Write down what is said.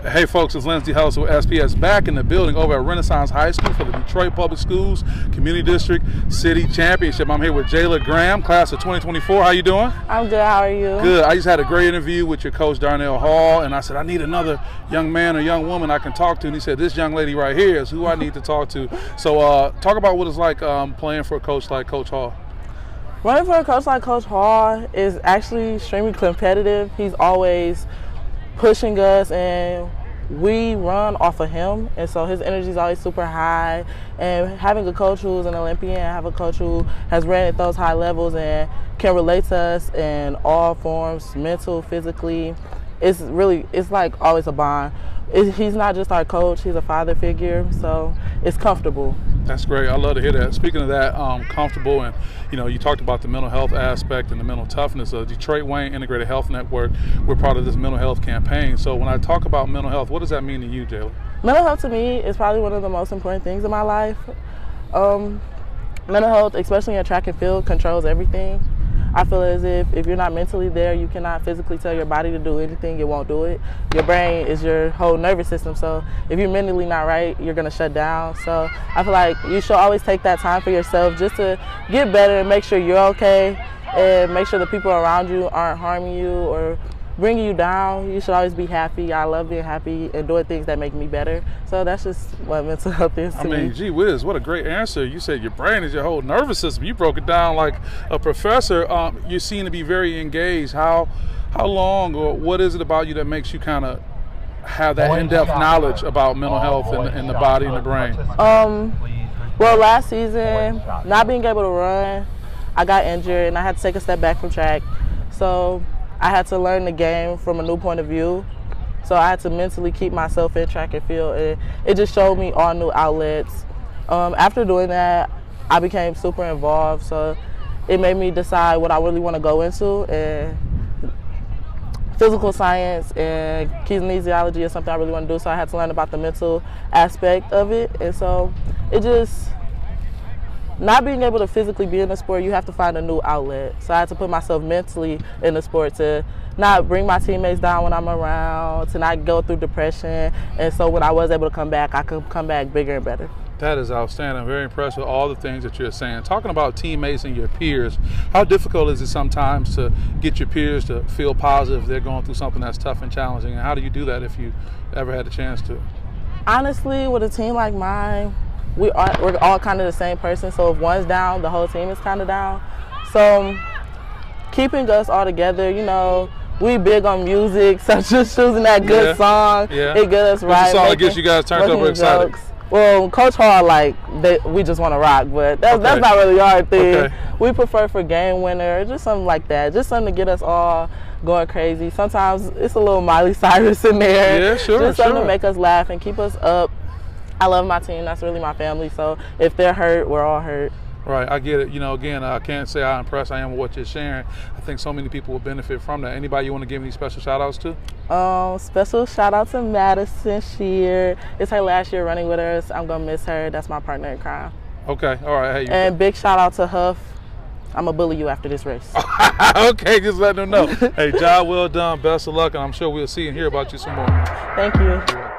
Hey folks, it's Lindsay House with SPS back in the building over at Renaissance High School for the Detroit Public Schools Community District City Championship. I'm here with Jayla Graham, class of 2024. How you doing? I'm good. How are you? Good. I just had a great interview with your coach, Darnell Hall, and I said, I need another young man or young woman I can talk to. And he said, this young lady right here is who I need to talk to. So talk about what it's like playing for a coach like Coach Hall. Running for a coach like Coach Hall is actually extremely competitive. He's always pushing us, and we run off of him, and so his energy is always super high. And having a coach who's an Olympian, have a coach who has ran at those high levels and can relate to us in all forms, mental, physically, it's like always a bond. He's not just our coach, he's a father figure, so it's comfortable. That's great. I love to hear that. Speaking of that, comfortable, and you talked about the mental health aspect and the mental toughness of DWIHN Integrated Health Network. We're part of this mental health campaign. So when I talk about mental health, what does that mean to you, Jayla? Mental health to me is probably one of the most important things in my life. Mental health, especially in track and field, controls everything. I feel as if you're not mentally there, you cannot physically tell your body to do anything, it won't do it. Your brain is your whole nervous system, so if you're mentally not right, you're gonna shut down. So I feel like you should always take that time for yourself just to get better and make sure you're okay, and make sure the people around you aren't harming you or bringing you down. You should always be happy. I love being happy and doing things that make me better. So that's just what mental health is to me. I mean, gee whiz, what a great answer. You said your brain is your whole nervous system. You broke it down like a professor. You seem to be very engaged. How long, or what is it about you that makes you kind of have that in-depth knowledge about mental health and the body and the brain? Well, last season, not being able to run, I got injured and I had to take a step back from track. So I had to learn the game from a new point of view. So I had to mentally keep myself in track and field, and it just showed me all new outlets. After doing that, I became super involved, so it made me decide what I really want to go into, and physical science and kinesiology is something I really want to do, so I had to learn about the mental aspect of it. And so it just, not being able to physically be in the sport, you have to find a new outlet. So I had to put myself mentally in the sport to not bring my teammates down when I'm around, to not go through depression. And so when I was able to come back, I could come back bigger and better. That is outstanding. I'm very impressed with all the things that you're saying. Talking about teammates and your peers, how difficult is it sometimes to get your peers to feel positive if they're going through something that's tough and challenging? And how do you do that if you ever had a chance to? Honestly, with a team like mine, we're all kind of the same person, so if one's down, the whole team is kind of down. So keeping us all together, we big on music, so just choosing that good song, it gets us right. What's the song that gets you guys turned up or excited? Well, Coach Hall, we just want to rock, but that's not really our thing. Okay. We prefer for Game Winner, just something like that, just something to get us all going crazy. Sometimes it's a little Miley Cyrus in there. Yeah, sure, just something to make us laugh and keep us up. I love my team. That's really my family. So if they're hurt, we're all hurt. Right, I get it. Again, I can't say how impressed I am with what you're sharing. I think so many people will benefit from that. Anybody you want to give any special shout outs to? Special shout out to Madison Shear. It's her last year running with us. I'm going to miss her. That's my partner in crime. Okay, all right. Hey, and big shout out to Huff. I'm going to bully you after this race. Okay, just let them know. Hey, job well done. Best of luck, and I'm sure we'll see and hear about you some more. Thank you.